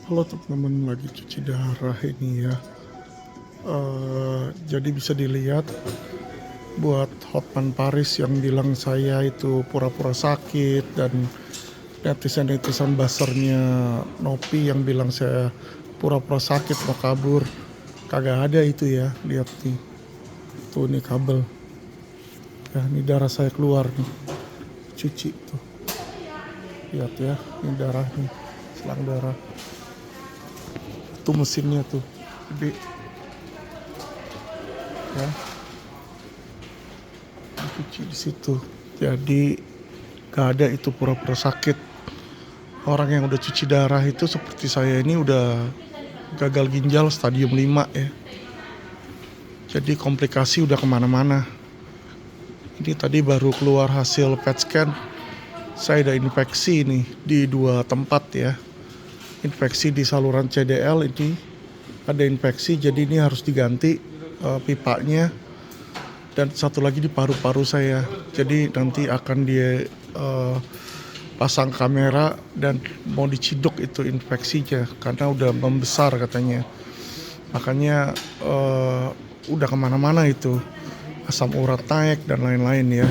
Halo teman-teman, lagi cuci darah ini ya. Jadi bisa dilihat buat Hotman Paris yang bilang saya itu pura-pura sakit, dan netizen-netizen basernya Nopi yang bilang saya pura-pura sakit mau kabur. Kagak ada itu ya, lihat nih. Tuh nih kabel. Ya, ini darah saya keluar nih. Cuci tuh. Lihat ya, ini darah nih. Selang darah. Itu mesinnya tuh. Gede ya. Cuci di situ. Jadi gak ada itu pura-pura sakit. Orang yang udah cuci darah itu seperti saya ini udah gagal ginjal stadium 5 ya. Jadi komplikasi udah kemana-mana. Ini tadi baru keluar hasil PET scan. Saya ada infeksi nih di 2 tempat ya. Infeksi di saluran CDL ini ada infeksi, jadi ini harus diganti pipanya. Dan satu lagi di paru-paru saya. Jadi nanti akan dia pasang kamera dan mau diciduk itu infeksinya karena udah membesar katanya. Makanya udah kemana-mana itu, asam urat naik dan lain-lain ya.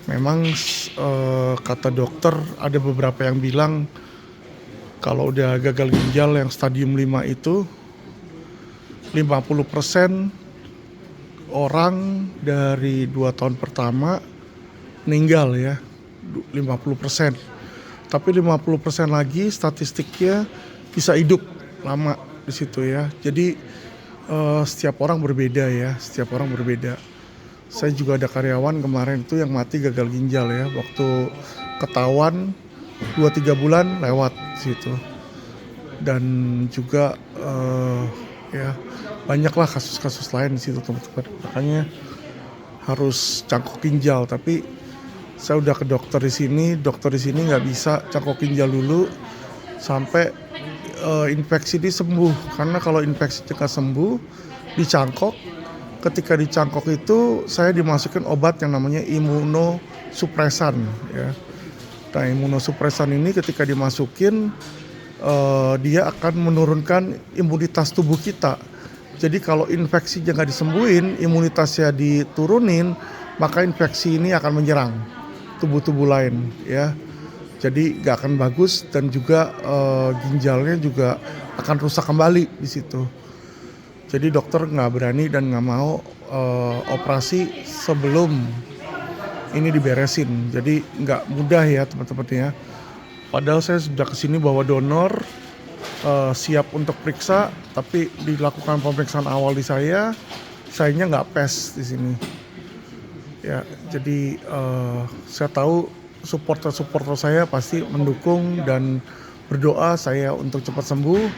Memang kata dokter ada beberapa yang bilang kalau udah gagal ginjal yang stadium 5 itu 50% orang dari 2 tahun pertama meninggal ya, 50%. Tapi 50% lagi statistiknya bisa hidup lama di situ ya. Jadi setiap orang berbeda ya, setiap orang berbeda. Saya juga ada karyawan kemarin itu yang mati gagal ginjal ya, waktu ketahuan 2-3 bulan lewat situ. Dan juga ya banyaklah kasus-kasus lain di situ teman-teman. Makanya harus cangkok ginjal, tapi saya udah ke dokter di sini nggak bisa cangkok ginjal dulu sampai infeksi ini sembuh. Karena kalau infeksi nggak sembuh dicangkok, ketika dicangkok itu saya dimasukin obat yang namanya imunosupresan ya. Nah, imunosupresan ini ketika dimasukin dia akan menurunkan imunitas tubuh kita. Jadi kalau infeksinya nggak disembuhin, imunitasnya diturunin, maka infeksi ini akan menyerang tubuh-tubuh lain ya. Jadi nggak akan bagus, dan juga ginjalnya juga akan rusak kembali di situ. Jadi dokter nggak berani dan nggak mau operasi sebelum ini diberesin. Jadi nggak mudah ya teman-teman ya. Padahal saya sudah kesini bawa donor, siap untuk periksa, tapi dilakukan pemeriksaan awal di sayanya nggak PES di sini. Ya, jadi saya tahu supporter saya pasti mendukung dan berdoa saya untuk cepat sembuh.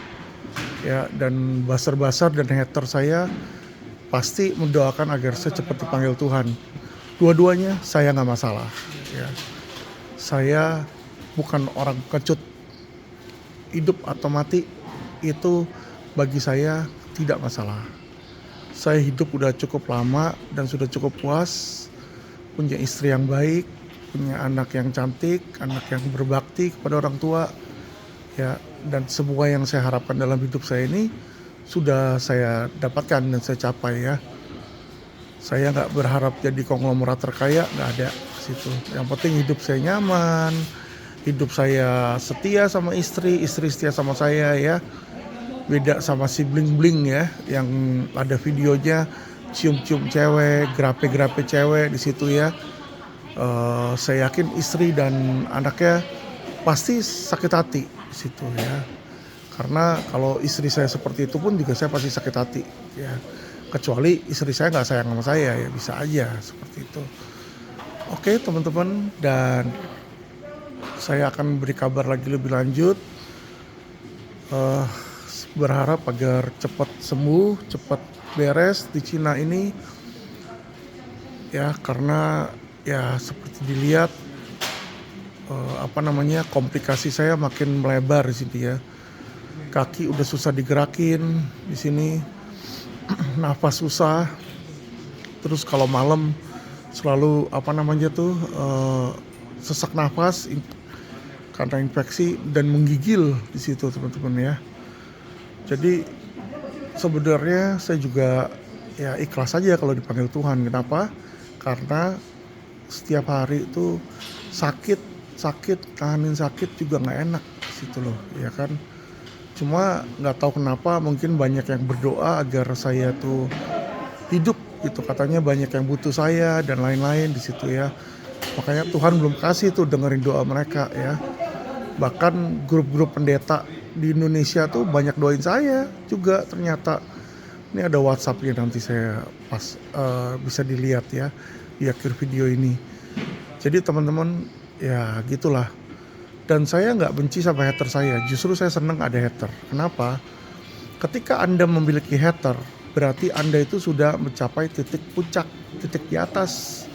Ya, dan basar-basar dan hater saya pasti mendoakan agar saya cepat dipanggil Tuhan. Dua-duanya saya nggak masalah. Ya, saya bukan orang kecut. Hidup atau mati itu bagi saya tidak masalah. Saya hidup udah cukup lama dan sudah cukup puas, punya istri yang baik, punya anak yang cantik, anak yang berbakti kepada orang tua ya, dan semua yang saya harapkan dalam hidup saya ini sudah saya dapatkan dan saya capai ya. Saya nggak berharap jadi konglomerat terkaya, nggak ada situ. Yang penting hidup saya nyaman, hidup saya setia sama istri setia sama saya ya. Beda sama si bling-bling ya, yang ada videonya cium-cium cewek, grape-grape cewek di situ ya. Saya yakin istri dan anaknya pasti sakit hati di situ ya. Karena kalau istri saya seperti itu pun juga saya pasti sakit hati ya. Kecuali istri saya nggak sayang sama saya ya, bisa aja seperti itu. Oke teman-teman, dan saya akan beri kabar lagi lebih lanjut. Berharap agar cepat sembuh, cepat beres di Cina ini ya, karena ya seperti dilihat komplikasi saya makin melebar di sini ya. Kaki udah susah digerakin di sini, nafas susah. Terus kalau malam selalu sesak nafas karena infeksi dan menggigil di situ teman-teman ya. Jadi sebenarnya saya juga ya ikhlas aja kalau dipanggil Tuhan. Kenapa? Karena setiap hari itu sakit, tahanin sakit juga nggak enak di situ loh, ya kan. Cuma nggak tahu kenapa mungkin banyak yang berdoa agar saya tuh hidup gitu, katanya banyak yang butuh saya dan lain-lain di situ ya. Makanya Tuhan belum kasih tuh dengerin doa mereka ya. Bahkan grup-grup pendeta di Indonesia tuh banyak doain saya juga ternyata. Ini ada WhatsAppnya, nanti saya bisa dilihat ya di akhir video ini. Jadi teman-teman ya gitulah. Dan saya nggak benci sama hater saya, justru saya seneng ada hater. Kenapa? Ketika Anda memiliki hater, berarti Anda itu sudah mencapai titik puncak, titik di atas.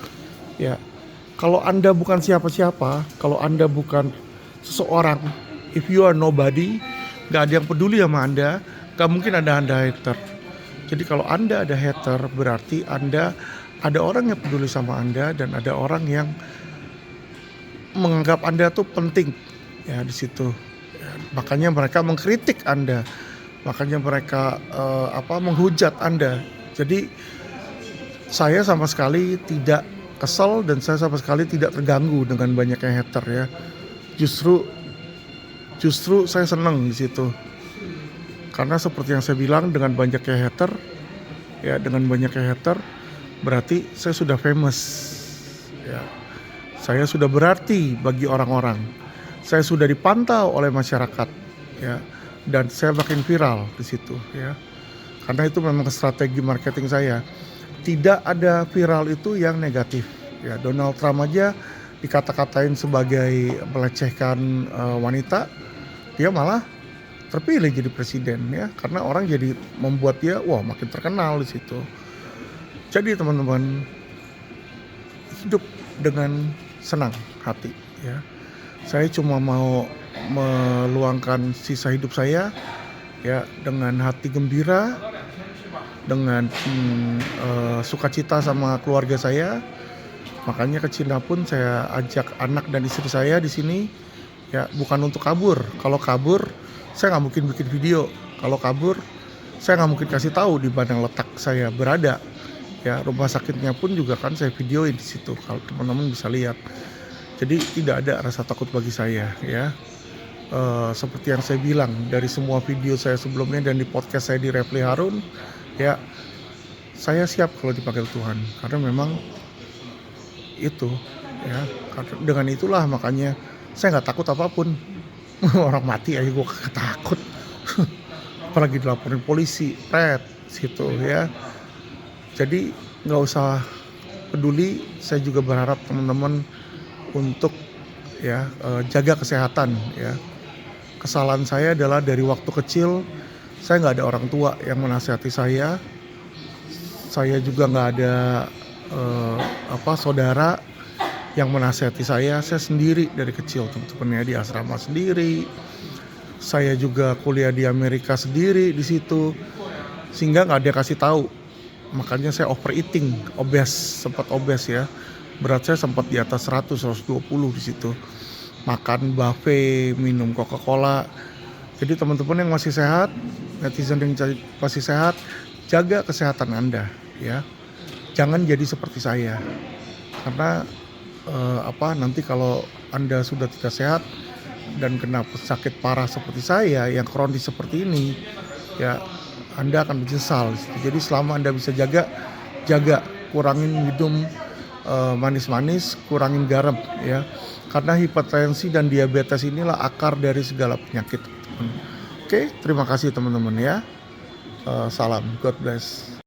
Ya, kalau Anda bukan siapa-siapa, kalau Anda bukan seseorang, if you are nobody, nggak ada yang peduli sama Anda, nggak mungkin ada hater. Jadi kalau Anda ada hater, berarti Anda ada orang yang peduli sama Anda dan ada orang yang menganggap Anda tuh penting ya di situ. Ya, makanya mereka mengkritik Anda, makanya mereka menghujat Anda. Jadi saya sama sekali tidak kesel dan saya sama sekali tidak terganggu dengan banyaknya hater ya. Justru saya senang di situ. Karena seperti yang saya bilang, dengan banyaknya hater berarti saya sudah famous. Ya. Saya sudah berarti bagi orang-orang. Saya sudah dipantau oleh masyarakat ya, dan saya makin viral di situ ya. Karena itu memang strategi marketing saya. Tidak ada viral itu yang negatif. Ya, Donald Trump aja dikata-katain sebagai melecehkan wanita, dia malah terpilih jadi presiden ya, karena orang jadi membuat dia makin terkenal di situ. Jadi teman-teman, hidup dengan senang hati ya. Saya cuma mau meluangkan sisa hidup saya ya dengan hati gembira, dengan sukacita sama keluarga saya. Makanya ke Cina pun saya ajak anak dan istri saya di sini ya, bukan untuk kabur. Kalau kabur saya nggak mungkin bikin video. Kalau kabur saya nggak mungkin kasih tahu di mana letak saya berada. Ya, rumah sakitnya pun juga kan saya videoin di situ, kalau teman-teman bisa lihat. Jadi tidak ada rasa takut bagi saya ya. Seperti yang saya bilang dari semua video saya sebelumnya dan di podcast saya di Refli Harun ya, saya siap kalau dipanggil Tuhan, karena memang itu ya. Dengan itulah makanya saya nggak takut apapun. Orang mati aja gue takut. Apalagi dilaporin polisi, situ ya. Jadi nggak usah peduli. Saya juga berharap teman-teman untuk ya jaga kesehatan ya. Kesalahan saya adalah dari waktu kecil saya nggak ada orang tua yang menasihati saya. Saya juga nggak ada saudara yang menasihati saya. Saya sendiri dari kecil teman-teman ya, di asrama sendiri. Saya juga kuliah di Amerika sendiri di situ, sehingga nggak ada yang kasih tahu. Makanya saya overeating, sempat obes ya. Berat saya sempat di atas 120 di situ. Makan buffet, minum Coca-Cola. Jadi teman-teman yang masih sehat, netizen yang masih sehat, jaga kesehatan Anda ya. Jangan jadi seperti saya. Karena nanti kalau Anda sudah tidak sehat dan kena sakit parah seperti saya yang kronis seperti ini ya, Anda akan menyesal. Jadi selama Anda bisa jaga, kurangin minum manis-manis, kurangin garam ya. Karena hipertensi dan diabetes inilah akar dari segala penyakit. Oke, terima kasih teman-teman ya. Salam, God bless.